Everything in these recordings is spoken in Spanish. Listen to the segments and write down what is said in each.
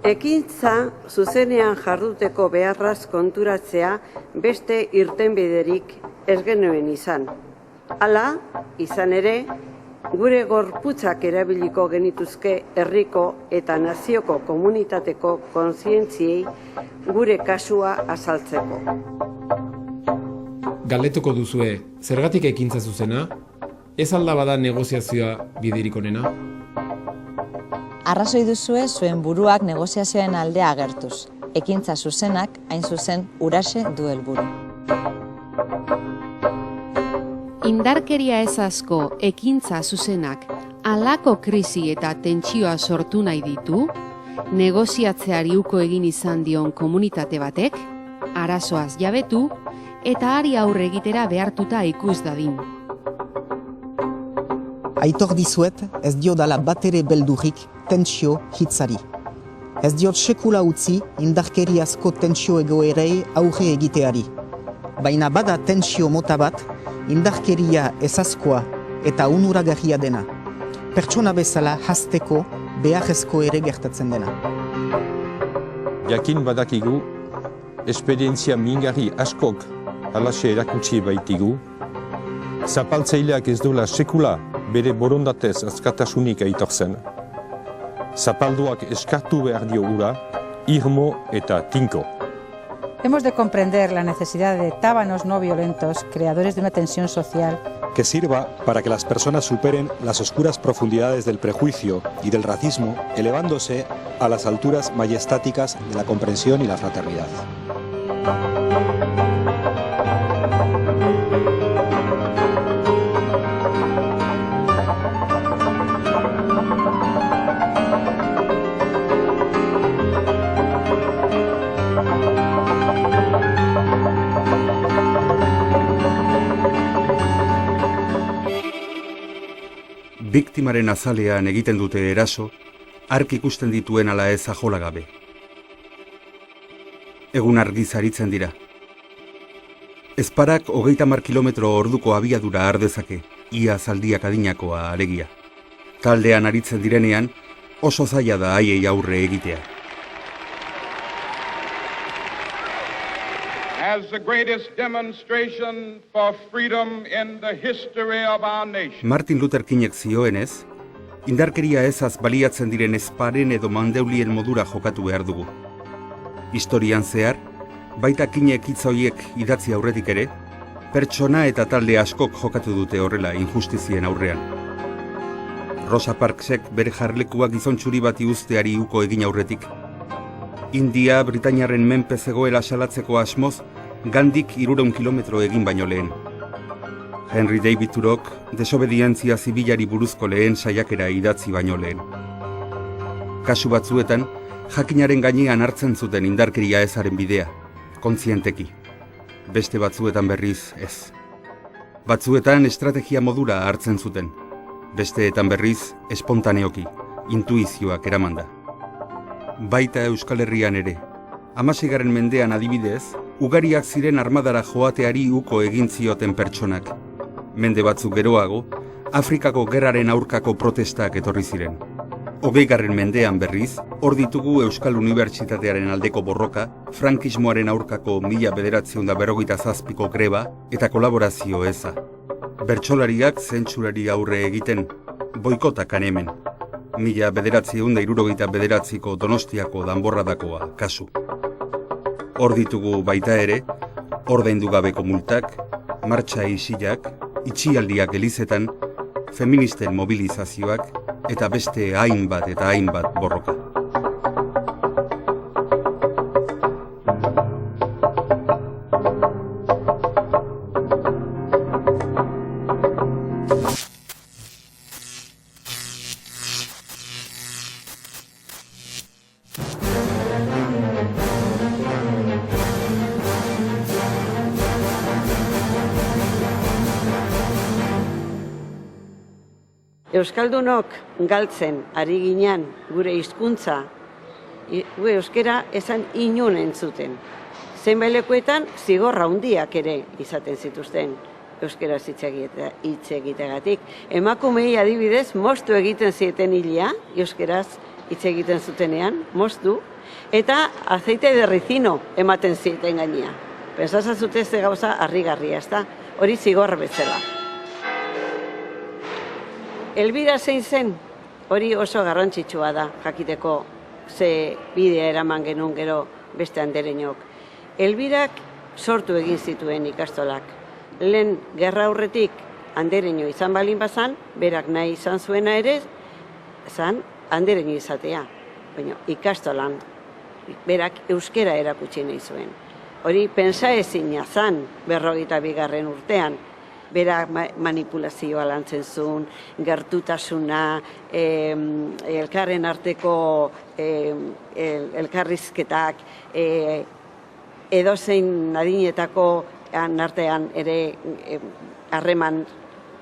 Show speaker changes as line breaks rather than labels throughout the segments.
Ekintza zuzenean jarduteko beharraz konturatzea beste irtenbiderik ez genuen izan. Hala, izan ere, gure gorputzak erabiliko genituzke herriko eta nazioko komunitateko kontzientziei gure kasua azaltzeko.
Galdetuko duzue, zergatik ekintza zuzena? Ez alda bada negoziazioa biderik onena?
Arrazoi duzue zuen buruak negoziazioen aldea agertuz. Ekintza zuzenak, hain zuzen, huraxe du helburu.
Indarkeria ez asko ekintza zuzenak halako krisi eta tentsioa sortu nahi ditu, negoziatzeari uko egin izan dion komunitate batek, arazoaz jabetu eta hari aurre egitera behartuta ikus dadin.
Aitor dizuet ez diodala batere beldurrik tentsio hitzari. Ez diot sekula utzi indarkeriazko tentsio egoerei aurre egiteari. Baina bada tentsio mota bat, indarkeria ezazkoa eta onuragarria dena. Pertsona bezala hasteko beharrezko ere gertatzen dena.
Jakin badakigu, esperientzia mingarri askok halaxe erakutsi baitigu, zapaltzaileak ez duela sekula bere borondatez askatasunik aitortzen. Zapalduak eskartu behar dio ura, irmo eta tinko.
Hemos de comprender la necesidad de tábanos no violentos, creadores de una tensión social,
que sirva para que las personas superen las oscuras profundidades del prejuicio y del racismo, elevándose a las alturas majestáticas de la comprensión y la fraternidad.
Biktimaren azalean egiten dute eraso, ark ikusten dituen ala ez ajola gabe. Egun argiz aritzen dira. Ezparak 30 kilometro orduko abiadura har dezake, ia zaldiak adinakoa alegia. Taldean aritzen direnean, oso zaila da haiei aurre egitea.
As the greatest demonstration for freedom in the history of our nation.
Martin Luther Kingek zioenez, indarkeria ezaz baliatzen diren ezparen edo mandeulien modura jokatu behar dugu. Historian zehar, baita Kingek hitz horiek idatzi aurretik ere, pertsona eta talde askok jokatu dute horrela injustizien aurrean. Rosa Parksek bere jarlekua gizontxuri bati uzteari uko egin aurretik. India Britainiarren menpe zegoela salatzeko asmoz, Gandik 300 kilometro egin baino lehen. Henry David Thoreauk desobedientzia zibilari buruzko lehen saiakera idatzi baino lehen. Kasu batzuetan, jakinaren gainean hartzen zuten indarkeria ezaren bidea, kontzienteki. Beste batzuetan berriz ez. Batzuetan estrategia modura hartzen zuten, besteetan berriz espontaneoki, intuizioak eramanda. Baita Euskal Herrian ere. 16. mendean adibidez, ugariak ziren armadara joateari uko egin zioten pertsonak. Mende batzuk geroago, Afrikako gerraren aurkako protestak etorri ziren. 20. mendean berriz, hor ditugu Euskal Unibertsitatearen aldeko borroka, frankismoaren aurkako 1947ko greba eta kolaborazio eza. Bertsolariak zentsurari aurre egiten, boikotak hemen. 1969ko Donostiako danborradakoa kasu. Hor ditugu baita ere, ordaindu gabeko multak, martxa isilak, itxialdiak elizetan, feministen mobilizazioak eta beste hainbat eta hainbat borroka.
Euskaldunok galtzen ari ginen gure hizkuntza, gure euskera esan inun entzuten. Zenbait lekuetan zigorra handiak ere izaten zituzten euskaraz hitz egiteagatik. Emakumei adibidez moztu egiten zieten hilia euskaraz hitz egiten zutenean, moztu, eta azeite de rizino ematen zieten gainea. Pentsazazute ze gauza harrigarria, ezta? Hori zigor bezala. Elbira zein zen, hori oso garrantzitsua da, jakiteko ze bidea eraman genuen gero beste anderenok. Elbirak sortu egin zituen ikastolak. Lehen gerra aurretik andereño izan balin bazan, berak nahi izan zuena ere, zan andereño izatea. Baina ikastolan, berak euskera erakutsi nahi zuen. Hori pentsaezina zan 42. urtean, berak manipulazioa lantzen zuen, gertutasuna, elkarren arteko elkarrizketak, edozein adinetako artean ere harreman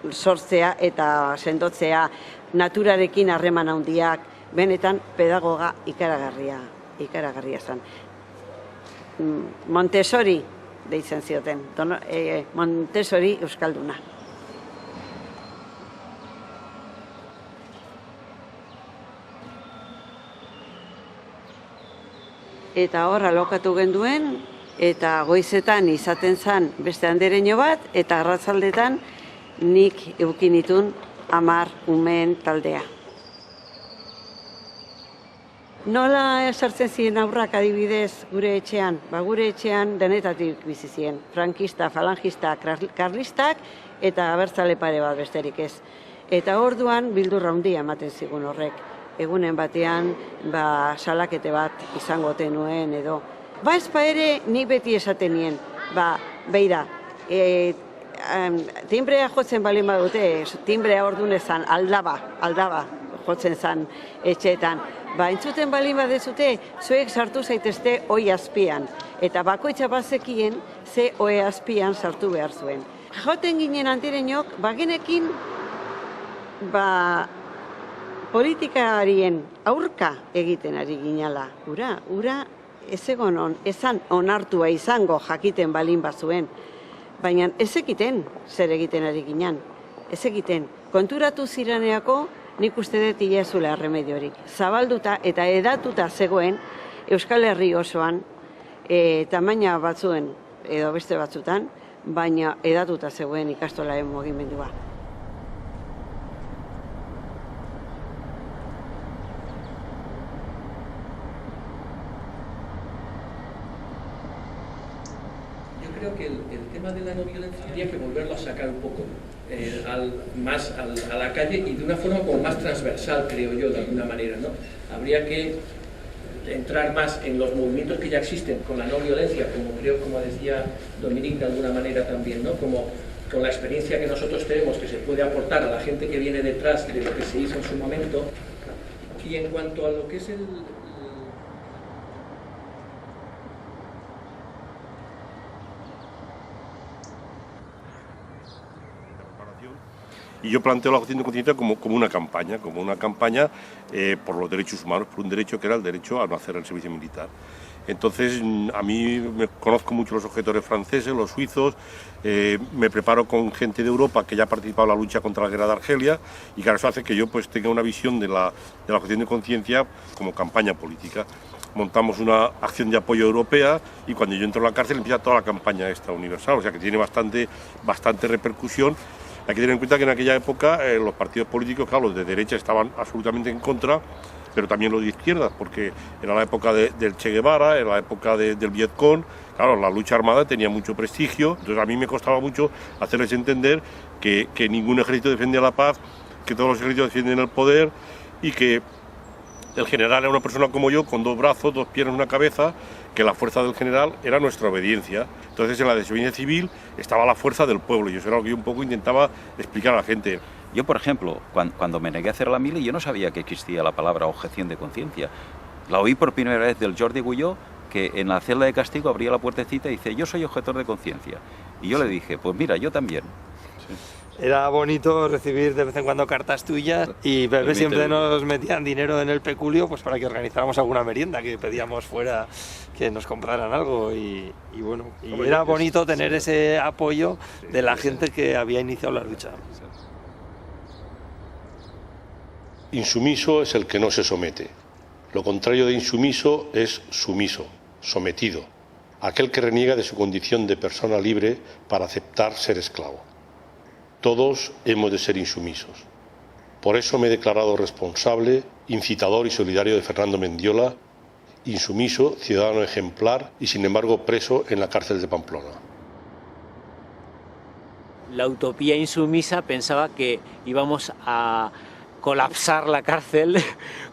sortzea eta sendotzea, naturarekin harreman handiak, benetan pedagoga ikaragarria zen. Montessori deitzen zioten, Montessori euskalduna. Eta hor alokatu genduen, eta goizetan izaten zen beste andereño bat, eta arratzaldetan nik eukinitun 10 umeen taldea. Nola sartzen ziren aurrak adibidez gure etxean? Gure etxean denetatik bizi ziren. Frankista, falangista, karlistak eta abertzale pare bat besterik ez. Eta orduan bildurra handia ematen zigun horrek. Egunen batean salakete bat izango tenuen edo. Ezpa ere nik beti esaten nien, beira, timbrea jotzen balin badute, timbrea orduan ezan aldaba jotzen zan etxeetan. Entzuten balin badezute, zuek sartu zaitezte oi azpian. Eta bakoitza bazekien, ze oi azpian sartu behar zuen. Joten ginen andereñok, bagenekin, politikarien aurka egiten ari ginala. Ura ezan onartua izango jakiten balin bazuen. Baina ez ekiten zer egiten ari ginen. Ez ekiten. Konturatu ziraneako, nik uste dut ilazula remediorik. Zabalduta eta edatuta zegoen Euskal Herri osoan, tamaina batzuen edo beste batzutan, baina edatuta zegoen ikastolaren mugimendua.
Creo que el tema de la no violencia habría que volverlo a sacar un poco más a la calle y de una forma como más transversal, creo yo, de alguna manera, ¿no? Habría que entrar más en los movimientos que ya existen con la no violencia, como decía Dominique de alguna manera también, ¿no? Como con la experiencia que nosotros tenemos que se puede aportar a la gente que viene detrás de lo que se hizo en su momento. Y en cuanto a lo que es
Y yo planteo la objeción de conciencia como una campaña por los derechos humanos, por un derecho que era el derecho a no hacer el servicio militar. Entonces, a mí me conozco mucho los objetores franceses, los suizos, me preparo con gente de Europa que ya ha participado en la lucha contra la guerra de Argelia y claro, eso hace que yo pues tenga una visión de la objeción de conciencia como campaña política. Montamos una acción de apoyo europea y cuando yo entro a la cárcel empieza toda la campaña esta universal, o sea que tiene bastante repercusión. Hay que tener en cuenta que en aquella época los partidos políticos, claro, los de derecha estaban absolutamente en contra, pero también los de izquierdas, porque era la época del Che Guevara, era la época del Vietcong, claro, la lucha armada tenía mucho prestigio, entonces a mí me costaba mucho hacerles entender que ningún ejército defendía la paz, que todos los ejércitos defienden el poder y que el general era una persona como yo, con 2 brazos, 2 piernas, una cabeza, que la fuerza del general era nuestra obediencia. Entonces en la desobediencia civil estaba la fuerza del pueblo y eso era lo que yo un poco intentaba explicar a la gente.
Yo, por ejemplo, cuando me negué a hacer la mili, yo no sabía que existía la palabra objeción de conciencia. La oí por primera vez del Jordi Gulló, que en la celda de castigo abría la puertecita y dice, yo soy objetor de conciencia. Y yo le dije, pues mira, yo también.
Sí. Era bonito recibir de vez en cuando cartas tuyas y Pepe siempre nos metían dinero en el peculio pues para que organizáramos alguna merienda, que pedíamos fuera que nos compraran algo y bueno, y era bonito tener ese apoyo de la gente que había iniciado la lucha.
Insumiso es el que no se somete.
Lo contrario de insumiso es sumiso, sometido, aquel que reniega de su condición de persona libre para aceptar ser esclavo. Todos hemos de ser insumisos. Por eso me he declarado responsable, incitador y solidario de Fernando Mendiola, insumiso, ciudadano ejemplar y sin embargo preso en la cárcel de Pamplona.
La utopía insumisa pensaba que íbamos a colapsar la cárcel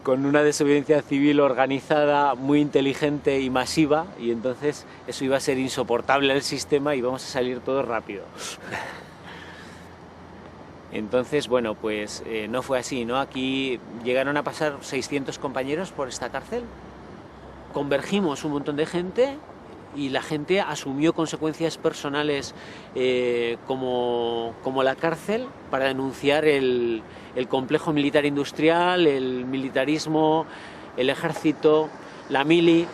con una desobediencia civil organizada, muy inteligente y masiva, y entonces eso iba a ser insoportable al sistema y íbamos a salir todos rápido. Entonces, bueno, pues no fue así, ¿no? Aquí llegaron a pasar 600 compañeros por esta cárcel, convergimos un montón de gente y la gente asumió consecuencias personales como la cárcel para denunciar el complejo militar industrial, el militarismo, el ejército, la mili.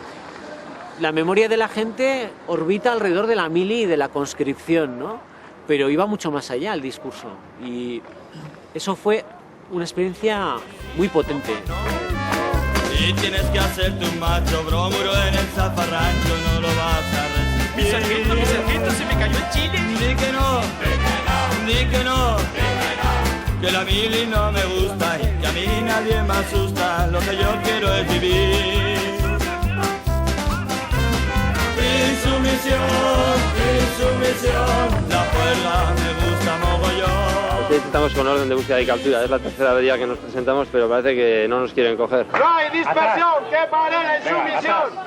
La memoria de la gente orbita alrededor de la mili y de la conscripción, ¿no? Pero iba mucho más allá el discurso y eso fue una experiencia muy potente.
Y tienes que hacerte un macho bromuro en el zafarrancho, no lo vas a resistir. Mi sargento, se me cayó el chile. Di que no, que la mili no me gusta y que a mí nadie me asusta, lo que yo quiero es vivir. Insumisión, la puerta me gusta mogollón.
Aquí estamos con orden de búsqueda y captura, es la tercera día que nos presentamos, pero parece que no nos quieren coger.
¡No hay dispersión! ¡Que pare la insumisión!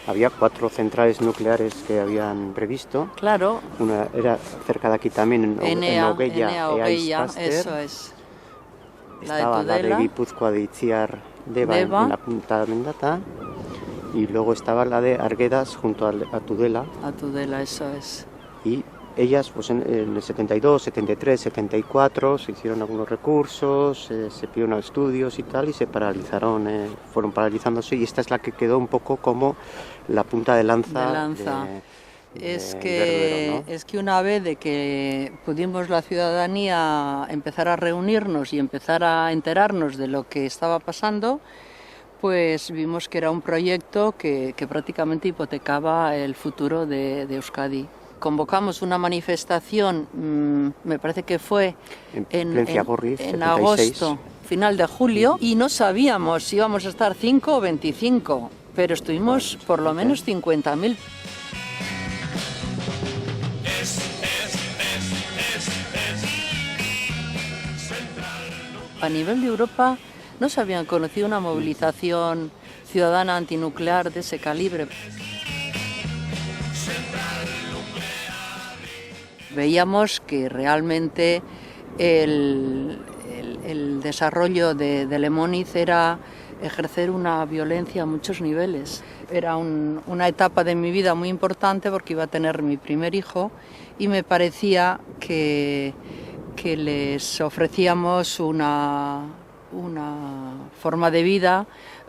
Había 4 centrales nucleares que habían previsto.
Claro.
Una era cerca de aquí también, en Ogueya,
eso es.
Estaba la de Guipúzcoa de Itziar Deva en la punta de Mendata. Y luego estaba la de Arguedas junto a Tudela.
A Tudela, eso es.
Y ellas, pues en el 72, 73, 74, se hicieron algunos recursos, se pidieron estudios y tal, y se paralizaron, fueron paralizándose, y esta es la que quedó un poco como la punta de lanza.
Es que una vez de que pudimos la ciudadanía empezar a reunirnos y empezar a enterarnos de lo que estaba pasando, pues vimos que era un proyecto que prácticamente hipotecaba el futuro de Euskadi. Convocamos una manifestación, me parece que fue en agosto, final de julio, y no sabíamos si íbamos a estar 5 o 25, pero estuvimos por lo menos 50.000. A nivel de Europa no se habían conocido una movilización ciudadana antinuclear de ese calibre. Veíamos que realmente el desarrollo de Lemóniz era ejercer una violencia a muchos niveles. Era una etapa de mi vida muy importante porque iba a tener mi primer hijo y me parecía que les ofrecíamos una forma de vida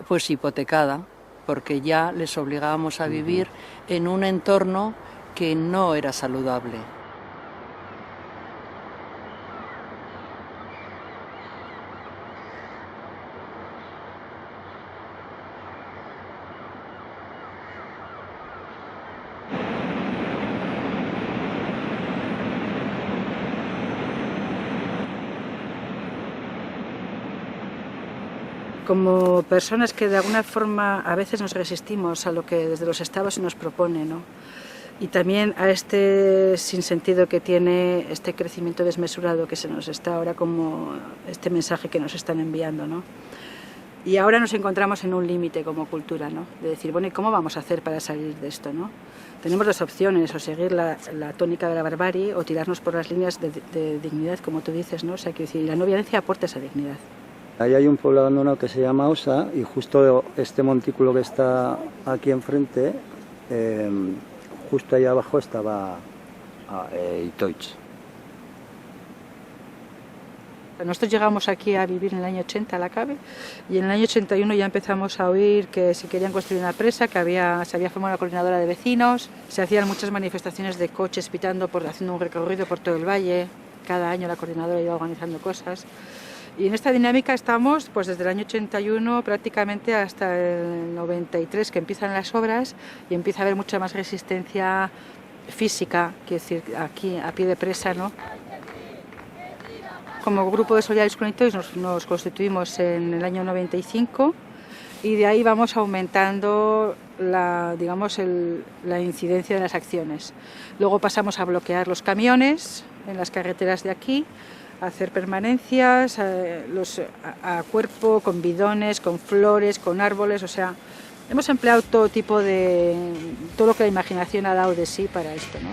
pues hipotecada, porque ya les obligábamos a vivir en un entorno que no era saludable. Como personas que de alguna forma a veces nos resistimos a lo que desde los estados se nos propone, ¿no? Y también a este sinsentido que tiene este crecimiento desmesurado que se nos está ahora, como este mensaje que nos están enviando, ¿no? Y ahora nos encontramos en un límite como cultura, ¿no? De decir, bueno, ¿y cómo vamos a hacer para salir de esto, ¿no? Tenemos dos opciones, o seguir la tónica de la barbarie o tirarnos por las líneas de dignidad, como tú dices, ¿no? O sea, que decir, la no violencia aporta esa dignidad.
Ahí hay un pueblo abandonado que se llama Osa y justo este montículo que está aquí enfrente justo ahí abajo estaba Itoitz.
Nosotros llegamos aquí a vivir en el año 80 a la Cabe y en el año 81 ya empezamos a oír que se querían construir una presa, que se había formado una coordinadora de vecinos, se hacían muchas manifestaciones de coches pitando haciendo un recorrido por todo el valle. Cada año la coordinadora iba organizando cosas. Y en esta dinámica estamos pues desde el año 81 prácticamente hasta el 93, que empiezan las obras y empieza a haber mucha más resistencia física, quiero decir, aquí a pie de presa, ¿no? Como grupo de solidarios con Itoitz nos constituimos en el año 95 y de ahí vamos aumentando la incidencia de las acciones. Luego pasamos a bloquear los camiones en las carreteras de aquí, a hacer permanencias a cuerpo, con bidones, con flores, con árboles, o sea, hemos empleado todo lo que la imaginación ha dado de sí para esto, ¿no?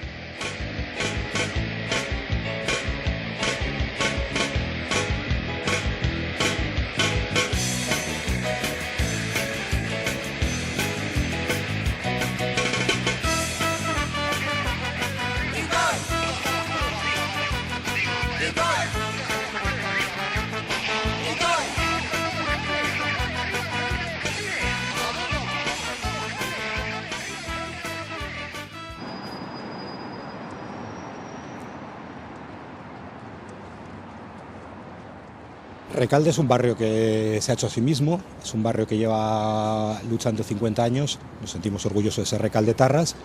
Recalde es un barrio que se ha hecho a sí mismo, es un barrio que lleva luchando 50 años, nos sentimos orgullosos de ser recaldetarras.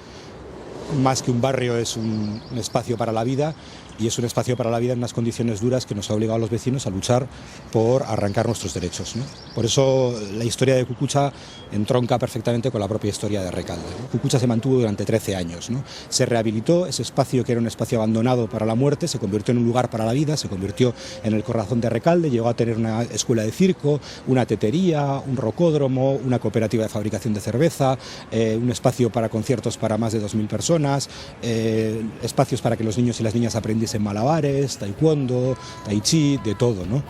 Más que un barrio es un espacio para la vida y es un espacio para la vida en unas condiciones duras que nos ha obligado a los vecinos a luchar por arrancar nuestros derechos, ¿no? Por eso la historia de Cucucha entronca perfectamente con la propia historia de Recalde, ¿no? Cucucha se mantuvo durante 13 años, ¿no? Se rehabilitó, ese espacio que era un espacio abandonado para la muerte se convirtió en un lugar para la vida, se convirtió en el corazón de Recalde, llegó a tener una escuela de circo, una tetería, un rocódromo, una cooperativa de fabricación de cerveza, un espacio para conciertos para más de 2.000 personas, espacios para que los niños y las niñas aprendiesen malabares, taekwondo, tai chi, de todo, ¿no?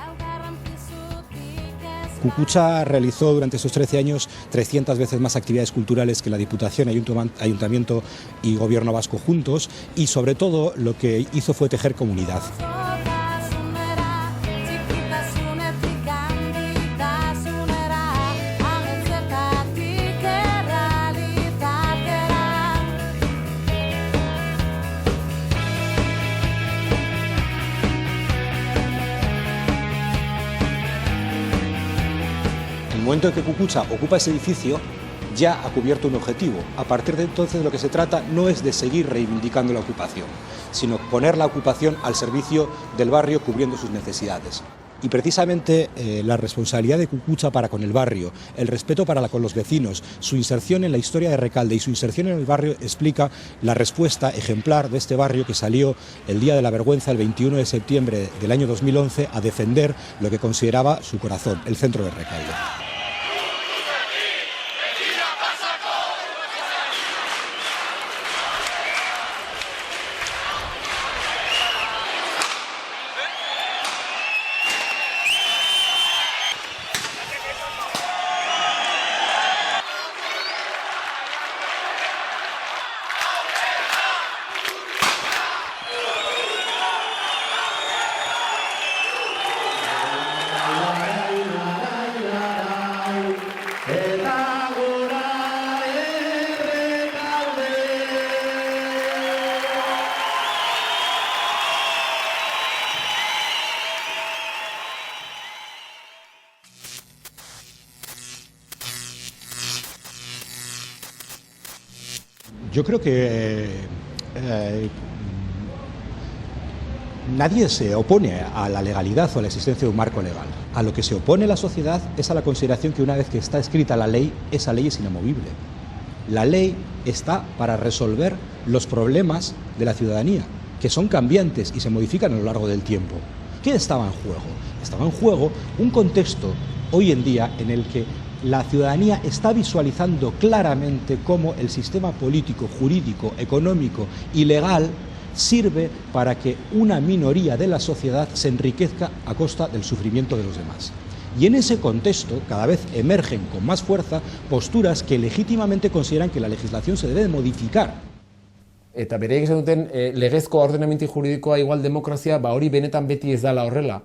Cucucha realizó durante esos 13 años 300 veces más actividades culturales que la Diputación, Ayuntamiento y Gobierno vasco juntos, y sobre todo lo que hizo fue tejer comunidad. En el momento en que Cucucha ocupa ese edificio, ya ha cubierto un objetivo. A partir de entonces lo que se trata no es de seguir reivindicando la ocupación, sino poner la ocupación al servicio del barrio cubriendo sus necesidades. Y precisamente la responsabilidad de Cucucha para con el barrio, el respeto para con los vecinos, su inserción en la historia de Recalde y su inserción en el barrio explica la respuesta ejemplar de este barrio que salió el Día de la Vergüenza, el 21 de septiembre del año 2011, a defender lo que consideraba su corazón, el centro de Recalde. Yo creo que nadie se opone a la legalidad o a la existencia de un marco legal. A lo que se opone la sociedad es a la consideración que una vez que está escrita la ley, esa ley es inamovible. La ley está para resolver los problemas de la ciudadanía, que son cambiantes y se modifican a lo largo del tiempo. ¿Qué estaba en juego? Estaba en juego un contexto hoy en día en el que la ciudadanía está visualizando claramente cómo el sistema político, jurídico, económico y legal sirve para que una minoría de la sociedad se enriquezca a costa del sufrimiento de los demás. Y en ese contexto cada vez emergen con más fuerza posturas que legítimamente consideran que la legislación se debe de modificar.
Eta bereik esan duten legezko ordenamendu juridikoa igual demokrazia, hori benetan beti ez dala horrela.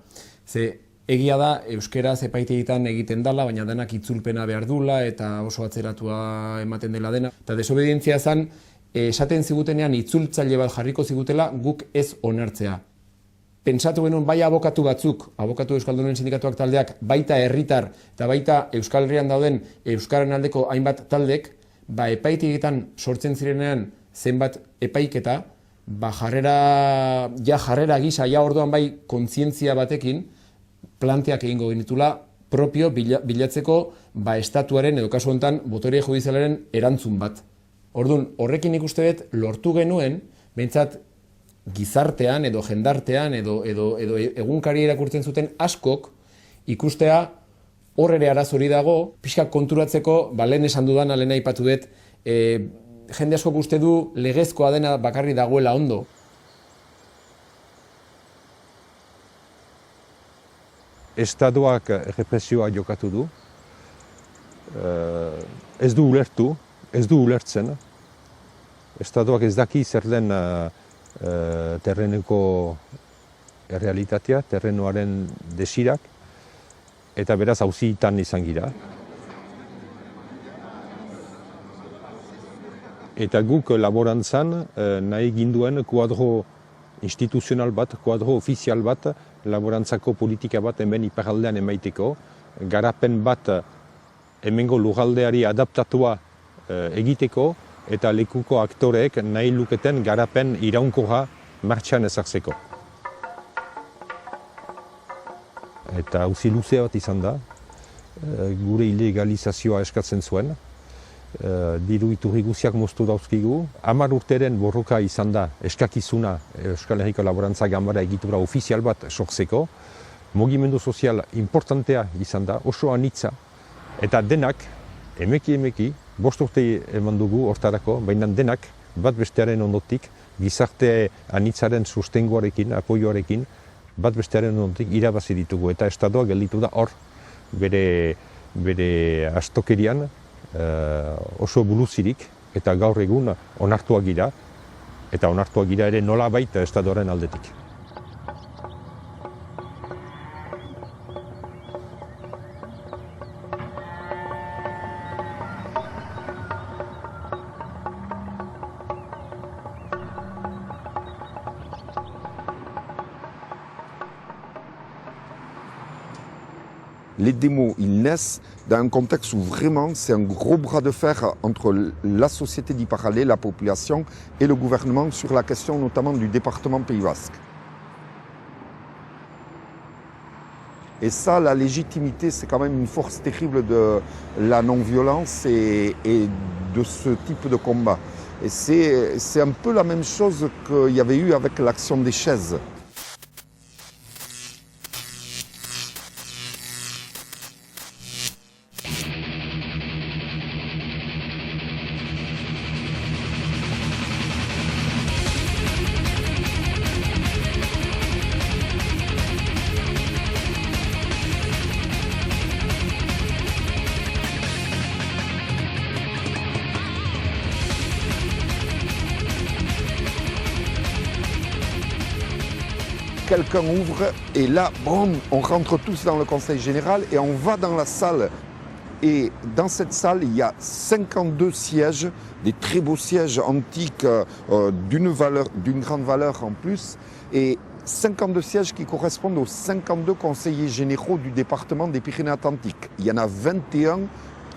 Ze egia da euskeraz epaitegietan egiten dala, baina denak itzulpena behar dula eta oso atzeratua ematen dela dena. Eta desobedientzia zen, esaten zigutenean itzultzaile bat jarriko zigutela guk ez onartzea. Pentsatu genuen bai abokatu batzuk, abokatu euskaldunen sindikatuak taldeak, baita herritar eta baita Euskal Herrian dauden euskaren aldeko hainbat taldek, epaitegietan sortzen zirenean zenbat epaiketa, jarrera gisa, orduan bai kontzientzia batekin, planteak egingo genitula propio bilatzeko estatuaren edo kasu honetan botere judizialaren erantzun bat. Orduan, horrekin ikuste dut lortu genuen, behintzat gizartean edo jendartean edo egunkari irakurtzen zuten askok ikustea hor ere arazori dago, pixka konturatzeko, lehen esan dudan, lehen aipatu dut, jende askok uste du legezkoa dena bakarri dagoela ondo.
Estatuak represioa jokatu du, ez du ulertzen. Estatuak ez daki zer den terrenuko errealitatea, terrenuaren desirak, eta beraz auzitan izan gira. Eta guk laborantzan nahi ginduen kuadro instituzional bat, kuadro ofizial bat, laborantzako politika bat hemen iparaldean emaiteko, garapen bat hemengo lurraldeari adaptatua egiteko, eta lekuko aktoreek nahi luketen garapen iraunkorra martxan ezartzeko. Eta auzi luze bat izan da, gure ilegalizazioa eskatzen zuen, diru iturri guziak moztu dauzkigu. 10 urteren borroka izan da eskakizuna Euskal Herriko Laborantza Ganbara egitura ofizial bat sortzeko. Mugimendu sozial importantea izan da, oso anitza, eta denak, emeki, 5 urte eman dugu hortarako, baina denak bat bestearen ondotik, gizarte anitzaren sustengoarekin, apoioarekin, bat bestearen ondotik irabazi ditugu. Eta estatua gelditu da hor, bere astokerian, oso buluzirik, eta gaur egun onartuak gira, eta onartuak gira ere nola baita estatuaren aldetik.
Les démos, ils naissent dans un contexte où vraiment c'est un gros bras de fer entre la société dit parallèle, la population et le gouvernement sur la question notamment du département Pays Basque. Et ça, la légitimité, c'est quand même une force terrible de la non-violence et de ce type de combat. Et c'est un peu la même chose qu'il y avait eu avec l'action des chaises. Quelqu'un ouvre et là, boum, on rentre tous dans le conseil général et on va dans la salle. Et dans cette salle, il y a 52 sièges, des très beaux sièges antiques d'une grande valeur en plus. Et 52 sièges qui correspondent aux 52 conseillers généraux du département des Pyrénées-Atlantiques. Il y en a 21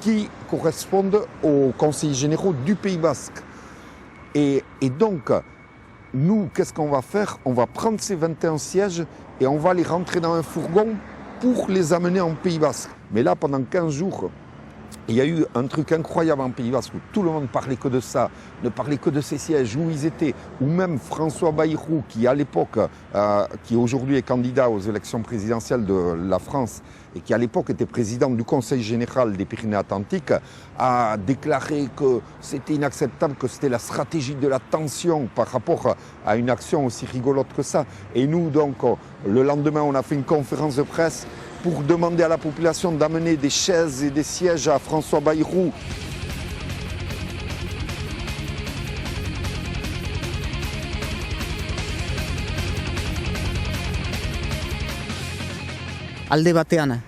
qui correspondent aux conseillers généraux du Pays Basque. Et donc, nous, qu'est-ce qu'on va faire? On va prendre ces 21 sièges et on va les rentrer dans un fourgon pour les amener en Pays Basque. Mais là, pendant 15 jours, il y a eu un truc incroyable en Pays Basque où tout le monde parlait que de ça, ne parlait que de ces sièges, où ils étaient, ou même François Bayrou, qui à l'époque, qui aujourd'hui est candidat aux élections présidentielles de la France, et qui à l'époque était président du Conseil général des Pyrénées-Atlantiques, a déclaré que c'était inacceptable, que c'était la stratégie de la tension par rapport à une action aussi rigolote que ça. Et nous, donc, le lendemain, on a fait une conférence de presse pour demander à la population d'amener des chaises et des sièges à François Bayrou.
Alde batean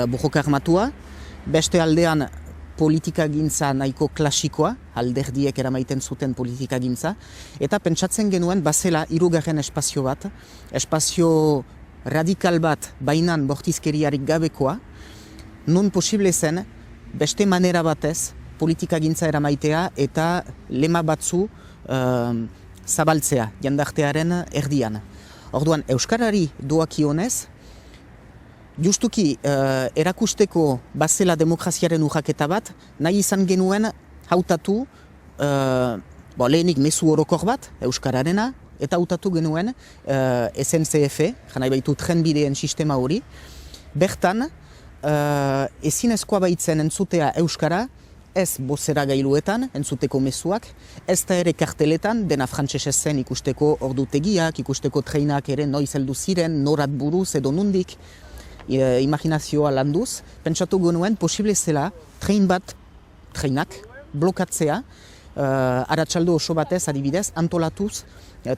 borroka armatua, beste aldean politikagintza nahiko klasikoa, alderdiek eramaiten zuten politikagintza, eta pentsatzen genuen bazela hirugarren espazio bat, espazio radikal bat bainan bortizkeriarik gabekoa, non posible zen beste manera batez politikagintza eramaitea eta lema batzu zabaltzea jendartearen erdian. Orduan, euskarari doakionez, justuki erakusteko bazela demokraziaren urraketa bat, nahi izan genuen hautatu lehenik mezu orokor bat, euskararena, eta hautatu genuen SNCF, janai baitu trenbideen sistema hori. Bertan, ezinezkoa baitzen entzutea euskara, ez bozera gailuetan, entzuteko mezuak, ez da ere karteletan, dena frantsesez zen ikusteko ordutegiak, ikusteko treinak ere noiz heldu ziren, norat buruz edo nundik, imaginazioa landuz, pentsatu genuen posible zela treinak blokatzea, arratsalde oso batez adibidez, antolatuz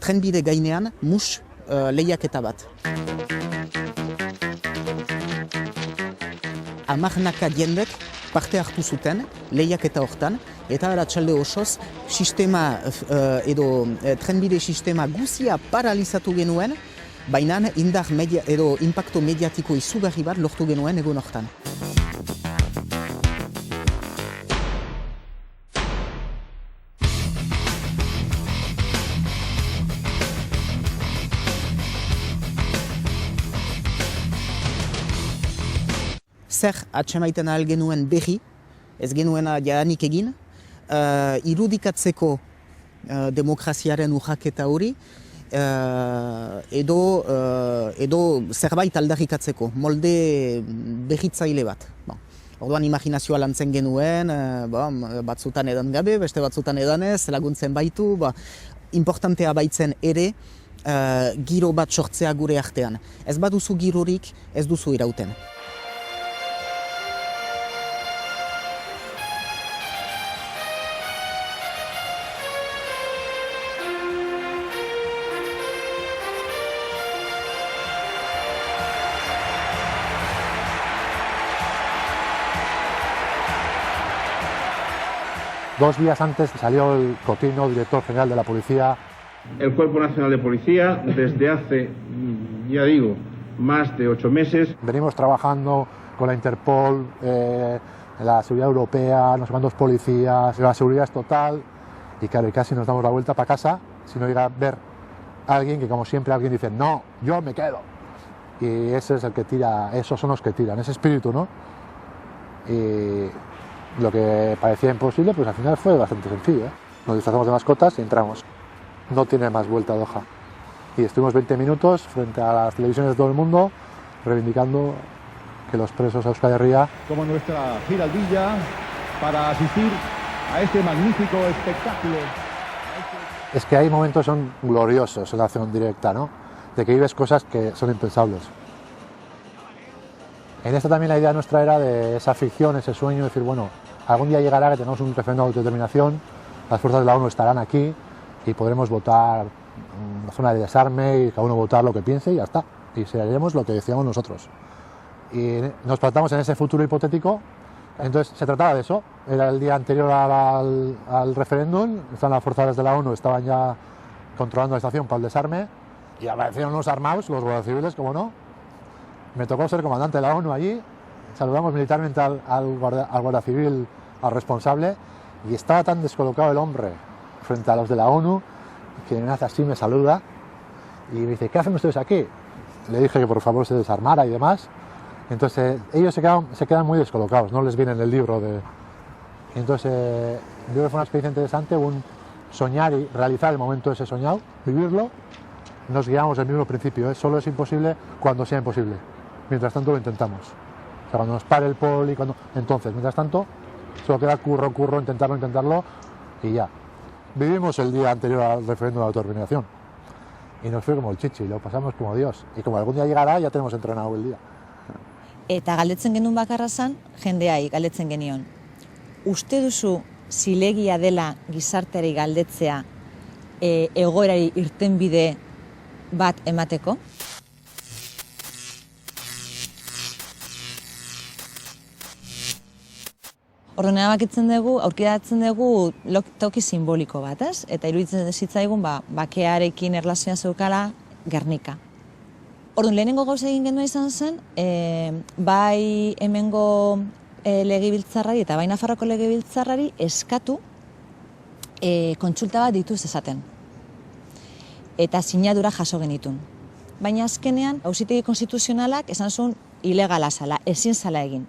trenbide gainean mus lehiaketa bat. Hamarnaka jendek parte hartu zuten lehiaketa hortan, eta arratsalde osoz sistema edo trenbide sistema guzia paralizatu genuen, baina indar edo impacto mediatiko izugarri bat lortu genuen egun hortan. Zer atxemaiten ahal genuen berri, ez genuena jadanik egin, irudikatzeko demokraziaren urraketa hori, edo zerbait aldarrikatzeko, molde berritzaile bat. Orduan imaginazioa lantzen genuen, batzutan edan gabe, beste batzutan edanez, laguntzen baitu, importantea baitzen ere, giro bat sortzea gure artean. Ez baduzu girorik, ez duzu irauten.
Dos días antes salió el Cotino, director general de la policía.
El Cuerpo Nacional de Policía, desde hace, ya digo, más de 8 meses.
Venimos trabajando con la Interpol, la seguridad europea, no sé cuántos policías, la seguridad es total. Y claro, casi nos damos la vuelta para casa, si no llega a ver a alguien que, como siempre, alguien dice, no, yo me quedo. Y ese es el que tira, esos son los que tiran, ese espíritu, ¿no? Y lo que parecía imposible, pues al final fue bastante sencillo, ¿eh? Nos disfrazamos de mascotas y entramos. No tiene más vuelta de hoja. Y estuvimos 20 minutos frente a las televisiones de todo el mundo reivindicando que los presos a Euskal Herria...
Como nuestra giraldilla para asistir a este magnífico espectáculo.
Es que hay momentos que son gloriosos en la acción directa, ¿no? De que vives cosas que son impensables. En esta también la idea nuestra era de esa ficción, ese sueño, de decir, bueno, algún día llegará que tengamos un referéndum de autodeterminación, las fuerzas de la ONU estarán aquí y podremos votar una zona de desarme y cada uno votar lo que piense y ya está. Y seremos lo que decíamos nosotros. Y nos plantamos en ese futuro hipotético, entonces se trataba de eso. Era el día anterior al referéndum, estaban las fuerzas de la ONU, estaban ya controlando la estación para el desarme y aparecieron los armados, los guardias civiles, como no. Me tocó ser comandante de la ONU allí, saludamos militarmente al guardia civil, al responsable, y estaba tan descolocado el hombre frente a los de la ONU que me hace así, me saluda y me dice, ¿qué hacen ustedes aquí? Le dije que por favor se desarmara y demás. Entonces ellos se quedan muy descolocados, no les viene en el libro de... Entonces yo creo que fue una experiencia interesante, un soñar y realizar el momento ese soñado, vivirlo. Nos guiamos del mismo principio, ¿eh? Solo es imposible cuando sea imposible. Mientras tanto lo intentamos. O sea, cuando nos pare el poli, entonces, mientras tanto, solo queda curro, intentarlo y ya. Vivimos el día anterior al referéndum de autodeterminación y nos fue como el chichi, lo pasamos como Dios. Y como algún día llegará, ya tenemos entrenado el día.
Eta galdetzen genuen bakarra zen, jendeai galdetzen genion. Uste duzu zilegia dela gizarteari galdetzea egoerari irtenbide bat emateko? Orduan erabakitzen dugu, aurkiratzen dugu toki simboliko bat, ez? Eta iruditzen zitzaigun bakearekin erlazioa zeukala Gernika. Orduan lehenengo gauza egin genuen izan zen, bai hemengo legebiltzarrari eta bai Nafarroako legebiltzarrari eskatu kontsulta bat dituz esaten. Eta sinadura jaso genitun. Baina azkenean, auzitegi konstituzionalak esan zuen ilegala zala, ezin zala egin.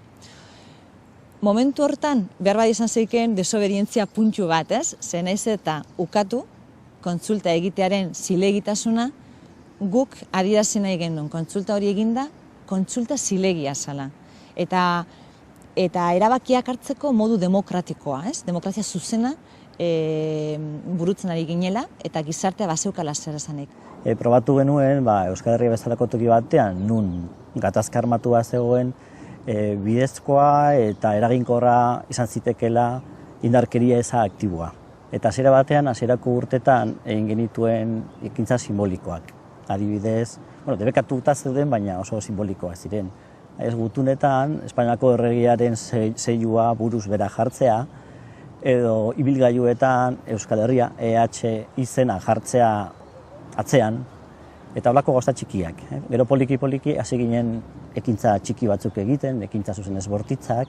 Momentu hortan, behar bat izan zeiken desobedientzia puntu bat, ez? Ze naiz eta ukatu, kontsulta egitearen zilegitasuna, guk adierazi nahi genuen kontsulta hori eginda, kontsulta zilegia zala. Eta erabakiak hartzeko modu demokratikoa, ez? Demokrazia zuzena burutzen ari ginela eta gizartea bazeukala zer esanik.
Probatu genuen Euskal Herria bezalako toki batean, nun gatazka armatua zegoen, bidezkoa eta eraginkorra izan zitekeela indarkeria eza aktiboa. Eta hasiera batean, hasierako urtetan egin genituen ekintza simbolikoak. Adibidez, debekatuta zeuden, baina oso simbolikoak ziren. Ez gutunetan, Espainiako erregiaren zeilua buruz bera jartzea, edo ibilgailuetan Euskal Herria EH izena jartzea atzean, eta holako gauza txikiak. Gero poliki-poliki hasi ginen ekintza txiki batzuk egiten, ekintza zuzenez bortitzak,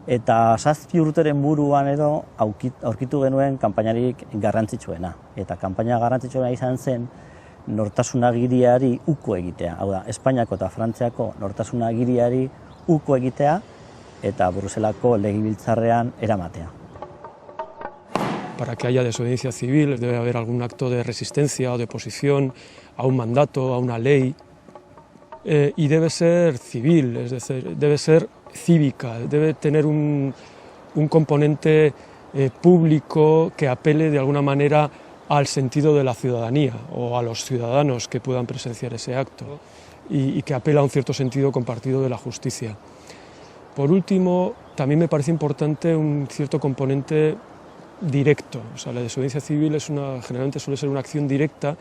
eta 7 urteren buruan edo aurkitu genuen kanpainarik garrantzitsuena. Eta kanpaina garrantzitsuena izan zen nortasunagiriari uko egitea. Hau da, Espainiako eta Frantziako nortasunagiriari uko egitea eta Bruselako legebiltzarrean eramatea.
Para que haya desobediencia civil debe haber algún acto de resistencia o de oposición a un mandato, a una ley, y debe ser civil, es decir, debe ser cívica, debe tener un componente público que apele de alguna manera al sentido de la ciudadanía o a los ciudadanos que puedan presenciar ese acto y que apela a un cierto sentido compartido de la justicia. Por último, también me parece importante un cierto componente directo. O sea, la desobediencia civil generalmente suele ser una acción directa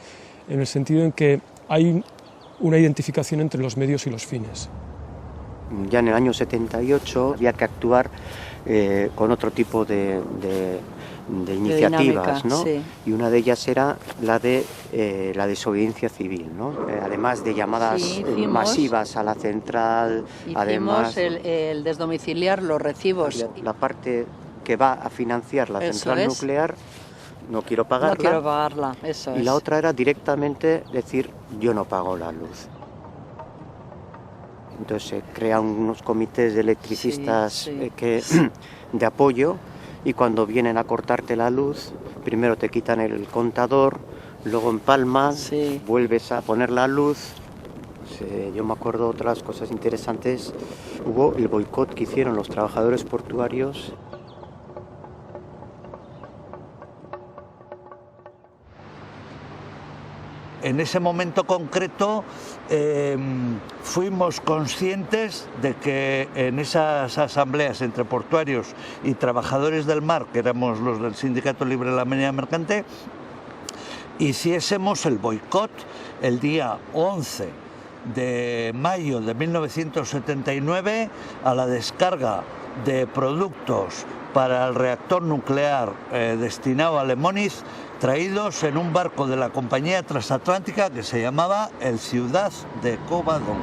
en el sentido en que hay una identificación entre los medios y los fines.
Ya en el año 78 había que actuar con otro tipo de iniciativas, ¿no? Sí. Y una de ellas era la de la desobediencia civil, ¿no? Además de llamadas masivas a la central,
además el desdomiciliar los recibos.
La parte que va a financiar la central nuclear, no quiero pagarla.
No quiero pagarla, eso es.
Y la otra era directamente decir, yo no pago la luz. Entonces se crean unos comités de electricistas de apoyo, y cuando vienen a cortarte la luz, primero te quitan el contador, luego empalmas, vuelves a poner la luz. Yo me acuerdo otras cosas interesantes. Hubo el boicot que hicieron los trabajadores portuarios.
En ese momento concreto fuimos conscientes de que en esas asambleas entre portuarios y trabajadores del mar, que éramos los del Sindicato Libre de la Marina Mercante, hiciésemos el boicot el día 11 de mayo de 1979 a la descarga de productos para el reactor nuclear destinado a Lemóniz, traídos en un barco de la compañía transatlántica que se llamaba el Ciudad de Covadonga.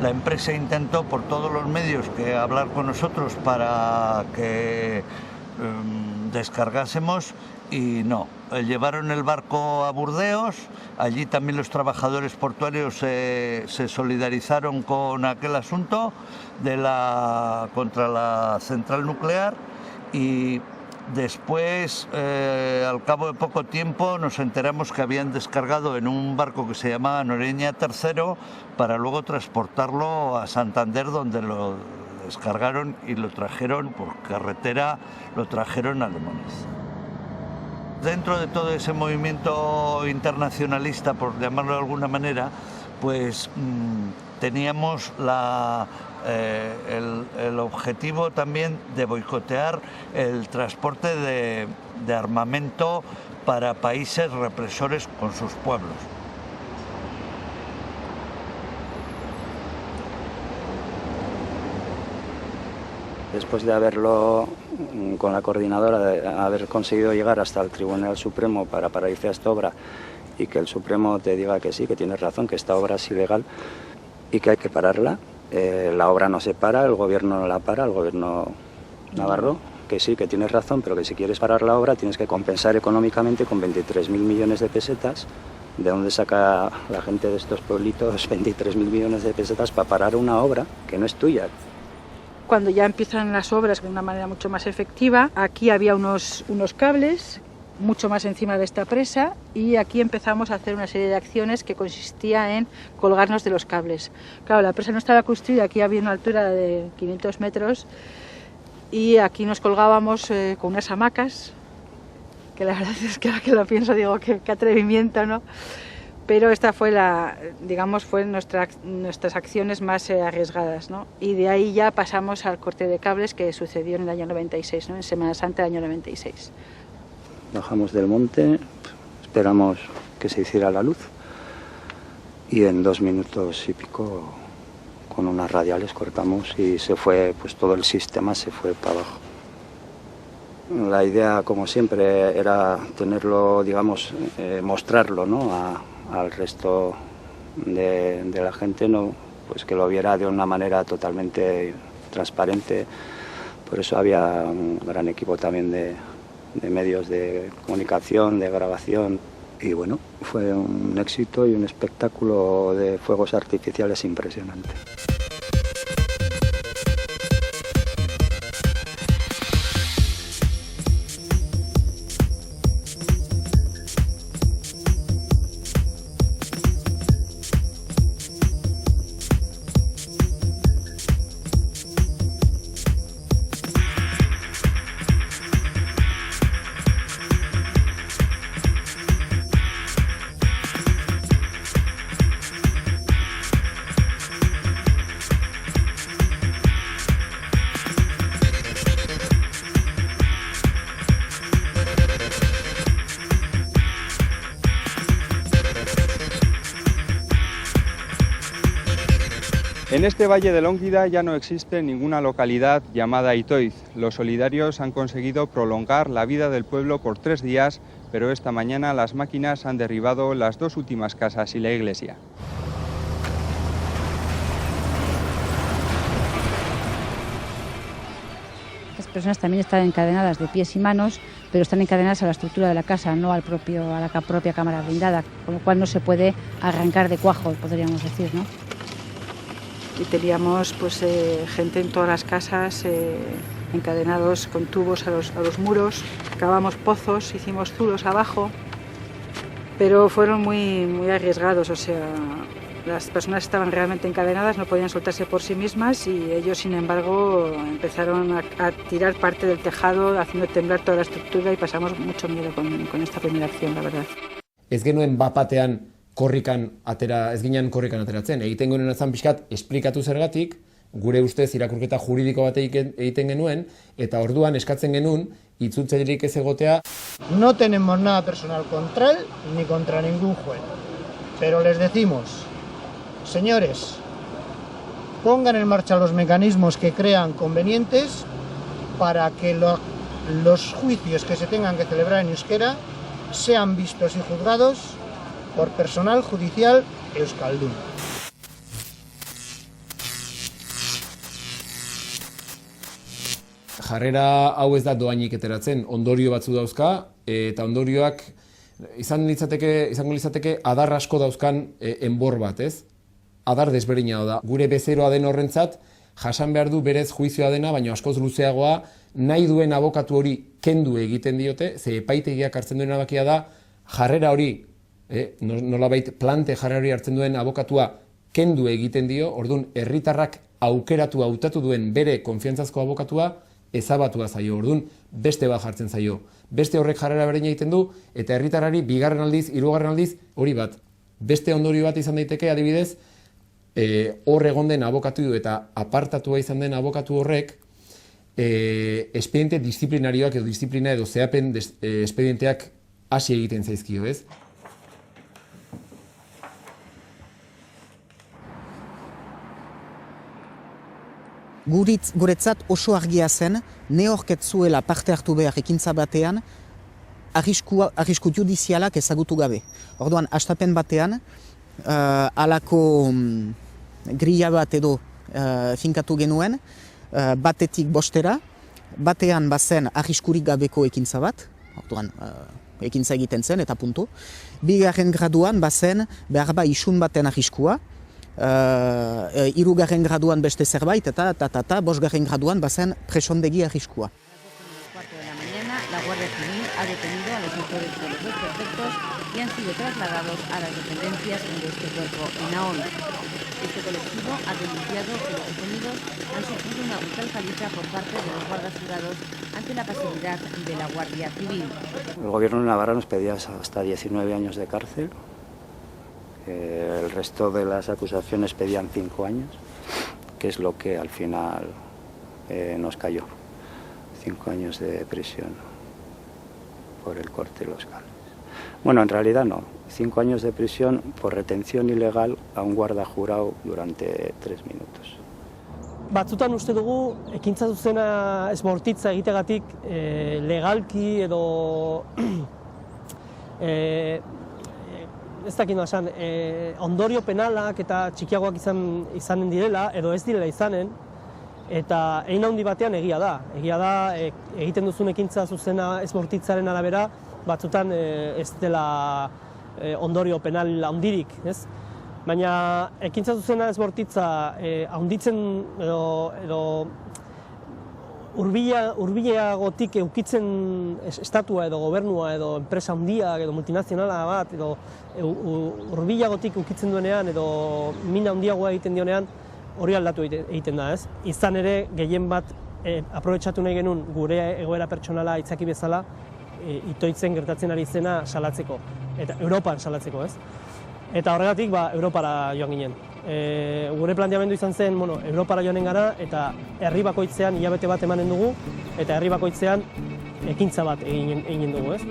La empresa intentó por todos los medios hablar con nosotros para que descargásemos y no. Llevaron el barco a Burdeos, allí también los trabajadores portuarios se solidarizaron con aquel asunto contra la central nuclear, y después, al cabo de poco tiempo, nos enteramos que habían descargado en un barco que se llamaba Noreña III para luego transportarlo a Santander, donde lo descargaron y lo trajeron por carretera, lo trajeron a Lemóniz. Dentro de todo ese movimiento internacionalista, por llamarlo de alguna manera, pues teníamos el objetivo también de boicotear el transporte de armamento para países represores con sus pueblos.
Después de haberlo, con la coordinadora, de haber conseguido llegar hasta el Tribunal Supremo para paralizar esta obra y que el Supremo te diga que sí, que tienes razón, que esta obra es ilegal y que hay que pararla, la obra no se para, el gobierno no la para, el gobierno navarro, que sí, que tienes razón, pero que si quieres parar la obra tienes que compensar económicamente con 23.000 millones de pesetas. ¿De dónde saca la gente de estos pueblitos 23.000 millones de pesetas para parar una obra que no es tuya?
Cuando ya empiezan las obras de una manera mucho más efectiva, aquí había unos cables mucho más encima de esta presa y aquí empezamos a hacer una serie de acciones que consistía en colgarnos de los cables. Claro, la presa no estaba construida, aquí había una altura de 500 metros y aquí nos colgábamos con unas hamacas, que la verdad es que ahora que lo pienso digo qué atrevimiento, ¿no? Pero esta fue fue nuestras acciones más arriesgadas, ¿no? Y de ahí ya pasamos al corte de cables que sucedió en el año 96, ¿no? En Semana Santa del año 96.
Bajamos del monte, esperamos que se hiciera la luz y en 2 minutos y pico con unas radiales cortamos y se fue, pues todo el sistema se fue para abajo. La idea, como siempre, era tenerlo, digamos, mostrarlo, ¿no? Al resto de la gente, ¿no? Pues que lo viera de una manera totalmente transparente. Por eso había un gran equipo también de medios de comunicación, de grabación. Y bueno, fue un éxito y un espectáculo de fuegos artificiales impresionante.
En este valle de Lónguida ya no existe ninguna localidad llamada Itoiz. Los solidarios han conseguido prolongar la vida del pueblo por 3 días, pero esta mañana las máquinas han derribado las 2 últimas casas y la iglesia.
Las personas también están encadenadas de pies y manos, pero están encadenadas a la estructura de la casa, no a la propia cámara blindada, con lo cual no se puede arrancar de cuajo, podríamos decir, ¿no?
Y teníamos pues gente en todas las casas encadenados con tubos a los muros, cavamos pozos, hicimos zulos abajo, pero fueron muy arriesgados, o sea, las personas estaban realmente encadenadas, no podían soltarse por sí mismas y ellos, sin embargo, empezaron a tirar parte del tejado, haciendo temblar toda la estructura y pasamos mucho miedo con esta primera acción, la verdad.
Ez genuen bapatean ez ginen korrikan ateratzen. Egiten genuen ezan pixkat esplikatu zergatik, gure ustez irakurketa juridiko bat egiten genuen, eta orduan eskatzen genuen itzultzailerik ez egotea.
No tenemos nada personal contra él ni contra ningún juez, pero les decimos, señores, pongan en marcha los mecanismos que crean convenientes para que los juicios que se tengan que celebrar en euskera sean vistos y juzgados por personal judicial euskaldun.
Jarrera hau ez da doainik ateratzen, ondorio batzu dauzka, eta ondorioak izango litzateke adar asko dauzkan enbor bat, ez? Adar desberdina da. Gure bezeroa den horrentzat, jasan behar du berez juizioa dena, baina askoz luzeagoa, nahi duen abokatu hori kendu egiten diote, ze epaitegiak hartzen duen abakia da, jarrera hori, nolabait plante jarrera hori hartzen duen abokatua kendu egiten dio, orduan herritarrak hautatu duen bere konfiantzazko abokatua ezabatua zaio, orduan beste bat jartzen zaio. beste horrek jarrera berdina egiten du, eta herritarrari bigarren aldiz, hirugarren aldiz, hori bat. Beste ondorio bat izan daiteke, adibidez, hor egon den abokatu eta apartatua izan den abokatu horrek, espediente disiplinarioak edo disiplina edo zehapen espedienteak hasi egiten zaizkio, ez?
Guretzat oso argia zen, neork ez zuela parte hartu behar ekintza batean, arrisku judizialak ezagutu gabe. Orduan, hastapen batean, halako grilla bat edo finkatu genuen, batetik bostera, batean bazen arriskurik gabeko ekintza bat, orduan, ekintza egiten zen eta puntu. Bigarren graduan bazen behar ba isun baten arriskua, hirugarren graduan beste zerbait eta bosgarren graduan bazen presondegi arriskua.
La Guardia Civil ha detenido a los autores de los desperfectos y han sido trasladados a las dependencias de este cuerpo en Ahón. Este colectivo ha denunciado que los detenidos han sufrido una brutal paliza por parte de los guardas jurados ante la pasividad de la Guardia Civil.
El gobierno de Navarra nos pedía hasta 19 años de cárcel. El resto de las acusaciones pedían 5 años, que es lo que al final nos cayó. 5 años de prisión por el corte de los cables. Bueno, en realidad no. 5 años de prisión por retención ilegal a un guarda jurado durante 3 minutos.
Batzutan uste dugu, ekintza zuzena ez bortitza egitegatik legalki edo ez dakit noa esan, ondorio penalak eta txikiagoak izanen direla edo ez direla izanen, eta egin handi batean egia da. Egia da, egiten duzun ekintza zuzena ez bortitzaren arabera, batzutan ez dela ondorio penal handirik, ez? Baina ekintza zuzena ez bortitza handitzen edo hurbileagotik eukitzen estatua edo gobernua edo enpresa handiak edo multinazionala bat edo hurbileagotik eukitzen duenean edo mina handiagoa egiten dionean, hori aldatu egiten da, ez? Izan ere, gehien bat aprobetxatu nahi genuen gure egoera pertsonala itzaki bezala itoitzen gertatzen ari zena salatzeko, eta Europan salatzeko, ez? Eta horregatik, Europara joan ginen. Gure planteamendu izan zen, Europara joanen gara, eta herri bakoitzean hilabete bat emanen dugu, eta herri bakoitzean ekintza bat egin dugu, ez?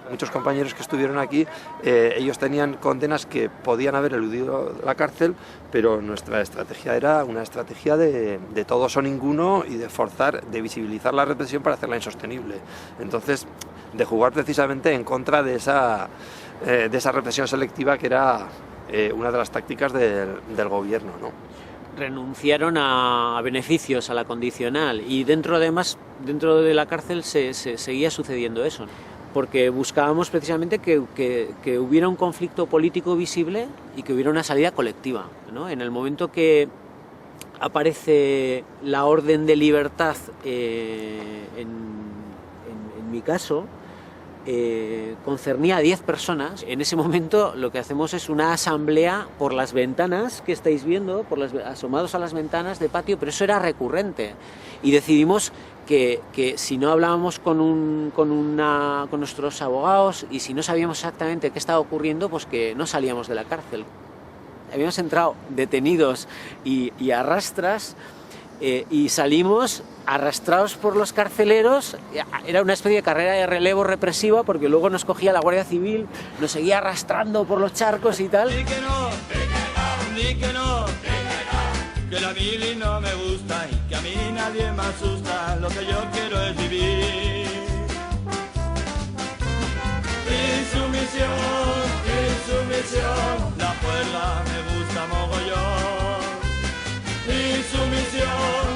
Muchos compañeros que estuvieron aquí, ellos tenían condenas que podían haber eludido la cárcel, pero nuestra estrategia era una estrategia de todos o ninguno y de forzar, de visibilizar la represión para hacerla insostenible. Entonces, de jugar precisamente en contra de esa represión selectiva que era una de las tácticas del gobierno, ¿no?
Renunciaron a beneficios, a la condicional, y dentro de la cárcel se seguía sucediendo eso, porque buscábamos precisamente que hubiera un conflicto político visible y que hubiera una salida colectiva, ¿no? En el momento que aparece la orden de libertad, en mi caso, concernía a 10 personas. En ese momento lo que hacemos es una asamblea por las ventanas que estáis viendo, asomados a las ventanas de patio, pero eso era recurrente. Y decidimos que si no hablábamos con nuestros abogados y si no sabíamos exactamente qué estaba ocurriendo, pues que no salíamos de la cárcel. Habíamos entrado detenidos y a rastras, y salimos arrastrados por los carceleros. Era una especie de carrera de relevo represiva, porque luego nos cogía la Guardia Civil, nos seguía arrastrando por los charcos y tal.
Di que no, que la mili no me gusta y que a mí nadie me asusta, lo que yo quiero es vivir. Insumisión, la juerga me gusta mogollón. Insumisión,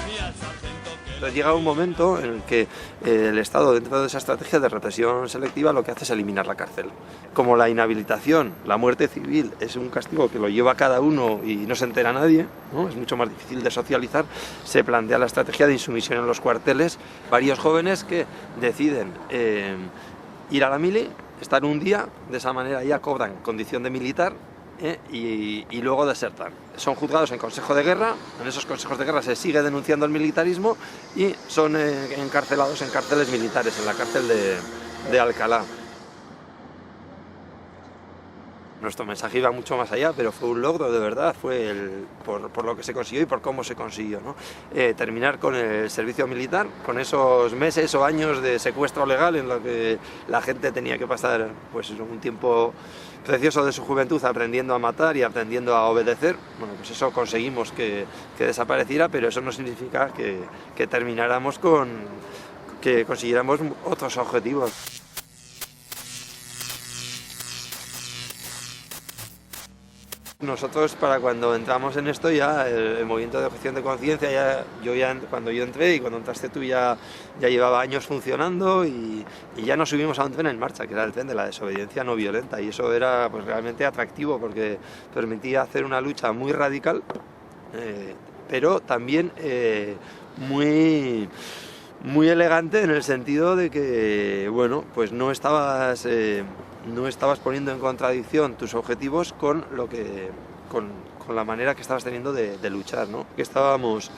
y al sargento que
Entonces llega un momento en el que el Estado, dentro de esa estrategia de represión selectiva, lo que hace es eliminar la cárcel. Como la inhabilitación, la muerte civil, es un castigo que lo lleva cada uno y no se entera nadie, ¿no? Es mucho más difícil de socializar, se plantea la estrategia de insumisión en los cuarteles. Varios jóvenes que deciden ir a la mili, estar un día, de esa manera ya cobran condición de militar, y luego desertan. Son juzgados en consejo de guerra, en esos consejos de guerra se sigue denunciando el militarismo y son encarcelados en cárceles militares, en la cárcel de Alcalá. Nuestro mensaje iba mucho más allá, pero fue un logro de verdad, fue por lo que se consiguió y por cómo se consiguió, ¿no? Terminar con el servicio militar, con esos meses o años de secuestro legal en lo que la gente tenía que pasar pues, un tiempo precioso de su juventud aprendiendo a matar y aprendiendo a obedecer. Bueno, pues eso conseguimos que desapareciera, pero eso no significa que termináramos que consiguiéramos otros objetivos. Nosotros, para cuando entramos en esto, ya el movimiento de objeción de conciencia, cuando yo entré y cuando entraste tú ya llevaba años funcionando y ya nos subimos a un tren en marcha, que era el tren de la desobediencia no violenta, y eso era pues, realmente atractivo porque permitía hacer una lucha muy radical, pero también muy elegante en el sentido de que, bueno, pues no estabas poniendo en contradicción tus objetivos con la manera que estabas teniendo de luchar, ¿no? Que estábamos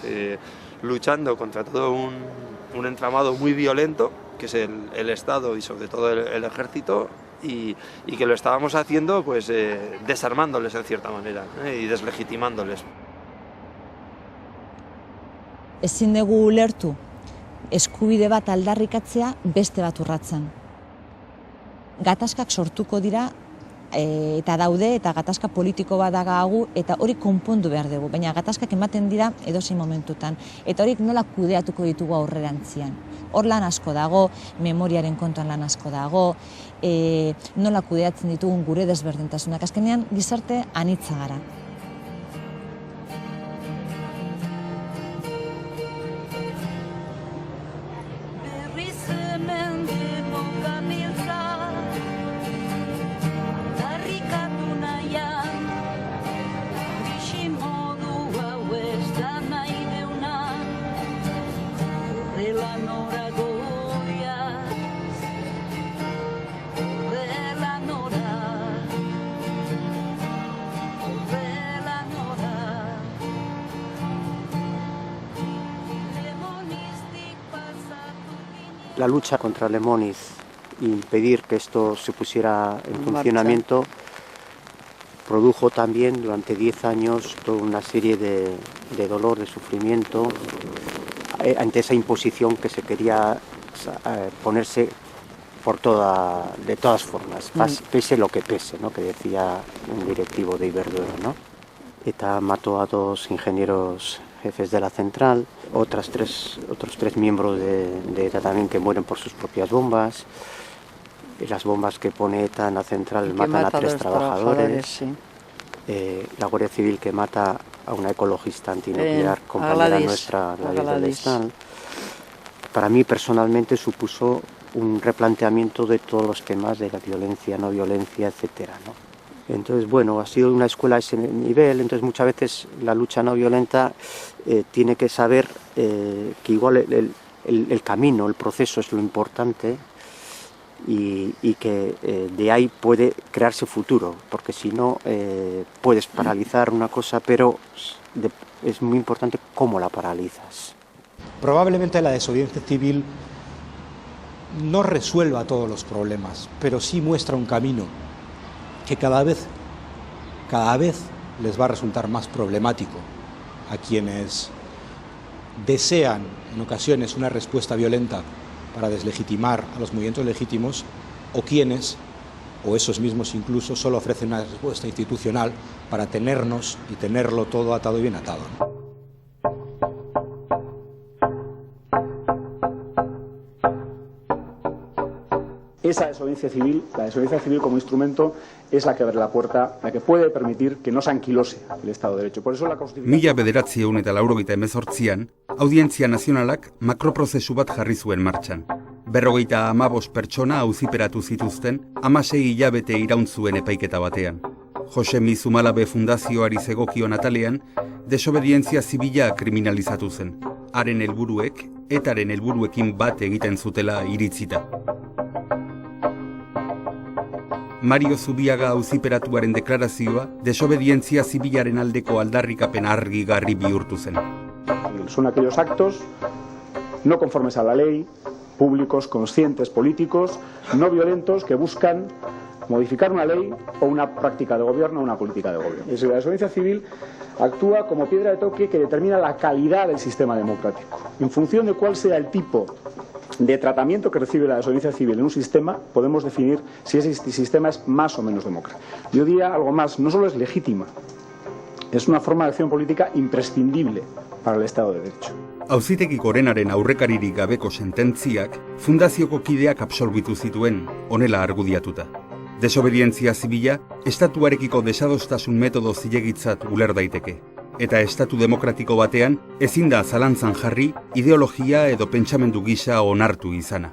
luchando contra todo un entramado muy violento, que es el Estado y sobre todo el Ejército, y que lo estábamos haciendo pues desarmándoles en cierta manera, y deslegitimándoles.
Ezin dugu ulertu eskubide bat aldarrikatzea beste bat urratzen. Gatazkak sortuko dira eta daude, eta gatazka politiko bat dagagu, eta hori konpondu behar dugu, baina gatazkak ematen dira edozein momentutan, eta horik nola kudeatuko ditugu aurrerantzian. Hor lan asko dago, memoriaren kontuan lan asko dago, nola kudeatzen ditugun gure desberdintasunak. Azkenean, gizarte anitza gara.
La lucha contra Lemoniz, impedir que esto se pusiera en funcionamiento, produjo también durante 10 años toda una serie de dolor, de sufrimiento, ante esa imposición que se quería ponerse de todas formas, pese lo que pese, ¿no? Que decía un directivo de Iberdrola, ¿no? ETA mató a 2 ingenieros jefes de la central, otros tres miembros de ETA también que mueren por sus propias bombas. Las bombas que pone ETA en la central matan a 3 trabajadores. Sí. La Guardia Civil que mata a una ecologista antinuclear, compañera nuestra, Gladys del Estal. Para mí personalmente supuso un replanteamiento de todos los temas de la violencia, no violencia, etcétera, ¿no? Entonces, bueno, ha sido una escuela a ese nivel, entonces muchas veces la lucha no violenta tiene que saber que igual el camino, el proceso es lo importante y que de ahí puede crearse futuro, porque si no puedes paralizar una cosa, pero es muy importante cómo la paralizas.
Probablemente la desobediencia civil no resuelva todos los problemas, pero sí muestra un camino que cada vez les va a resultar más problemático a quienes desean en ocasiones una respuesta violenta para deslegitimar a los movimientos legítimos, o quienes, o esos mismos incluso, solo ofrecen una respuesta institucional para tenernos y tenerlo todo atado y bien atado.
esa desobediencia civil, la desobediencia civil como instrumento, es la que abre la puerta, la que puede permitir que no se anquilose el Estado de Derecho. Por eso la Constitución...
1998an, Audientzia Nazionalak makroprozesu bat jarri zuen martxan. 55 pertsona auziperatu zituzten 16 hilabete iraun zuen epaiketa batean. Josemi Zumalabe Fundazioari zegokion atalean, desobedientzia zibila kriminalizatu zen. Haren helburuek, etaren helburuekin bat egiten zutela iritzita. Mario Zubiaga auziperatuaren deklarazioa desobedientzia zibilaren aldeko aldarrikapen argigarri bihurtu zen.
Son aquellos actos no conformes a la ley, públicos, conscientes, políticos, no violentos, que buscan modificar una ley o una práctica de gobierno o una política de gobierno. Y la desobediencia civil actúa como piedra de toque que determina la calidad del sistema democrático. En función de cuál sea el tipo de tratamiento que recibe la desobediencia civil en un sistema, podemos definir si ese sistema es más o menos democrático. Yo diría algo más, no solo es legítima, es una forma de acción política imprescindible para el Estado de Derecho.
Auzitegi Gorenaren aurrekaririk gabeko sententziak fundazioko kideak absolbitu zituen, honela argudiatuta. Desobedientzia zibila, estatuarekiko desadostasun metodo zilegitzat uler daiteke. Eta estatu demokratiko batean, ezin da zalantzan jarri ideologia edo pentsamendu gisa onartu izana.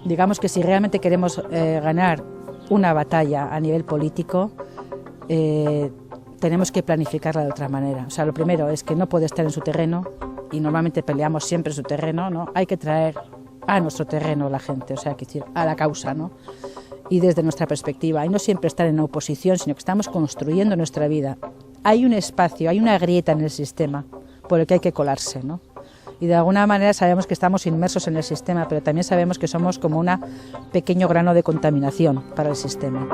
Digamos que si realmente queremos ganar una batalla a nivel político, tenemos que planificarla de otra manera. O sea, lo primero es que no puede estar en su terreno, y normalmente peleamos siempre en su terreno, ¿no? Hay que traer a nuestro terreno la gente, o sea, a la causa, ¿no? Y desde nuestra perspectiva, y no siempre estar en oposición, sino que estamos construyendo nuestra vida. Hay un espacio, hay una grieta en el sistema por el que hay que colarse, ¿no? Y de alguna manera sabemos que estamos inmersos en el sistema, pero también sabemos que somos como un pequeño grano de contaminación para el sistema.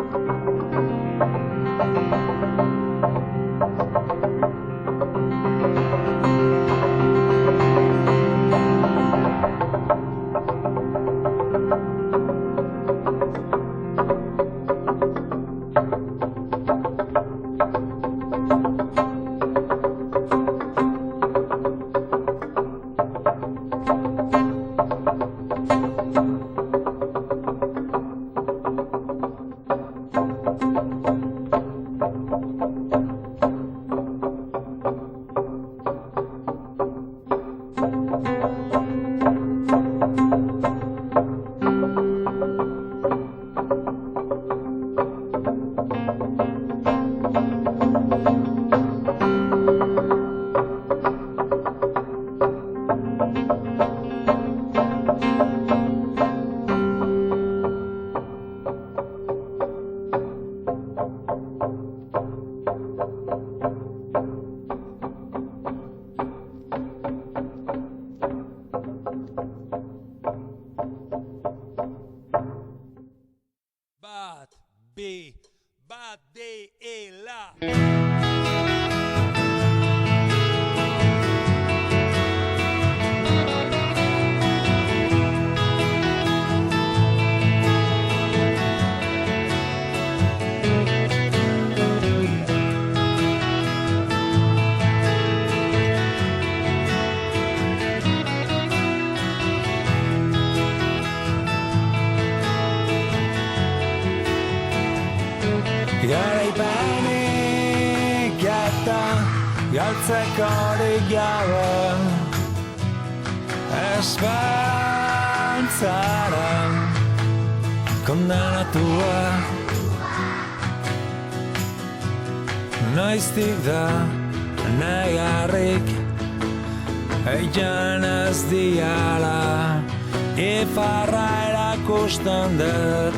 Garaipenik eta galtzekorik gabe esperantzara kondenatua noiztik da negarrik egin ez diala ifarra erakusten dut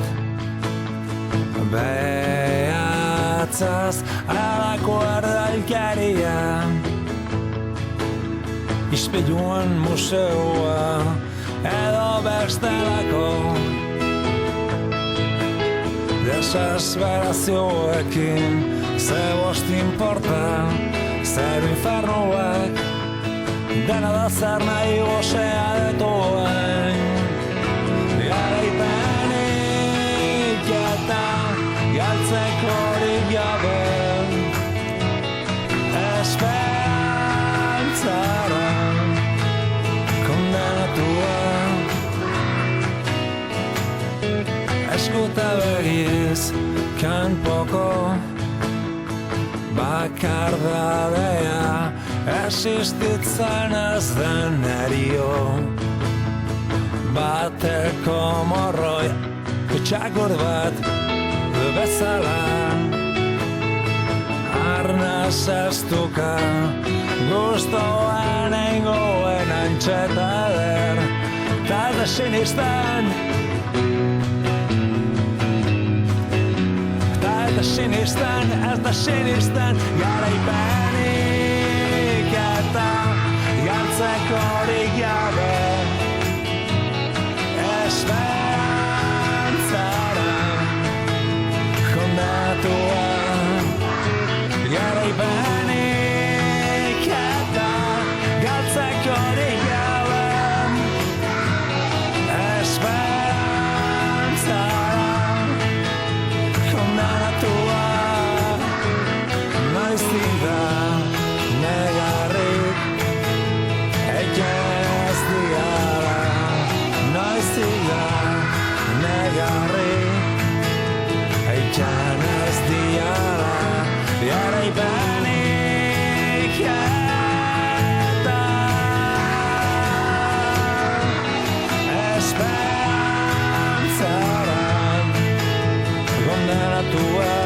behatzaz alako erdalkaria ispiluen museoa edo bestelako desesperazioekin ze bost inporta zer infernuak dena da zer nahi gozea detuen garaipenik eta galtzekorik gabe esperantzara kondenatua naiz kanpoko bakardadea existitzen ez den erio bateko morroi kutsakur bat bezala arnaz eztuka gustoan eingoen antxeta eder ta ez da sinistan ez da sinistan garaipenik eta galtzekorik gabe esperantzara kondatua garaipenik eta galtzekorik gabe esperantzara kondatua noiztik da negarrik egen ez diara noiztik da negarrik egen ez diara garaipenik eta esperantzara kondenatua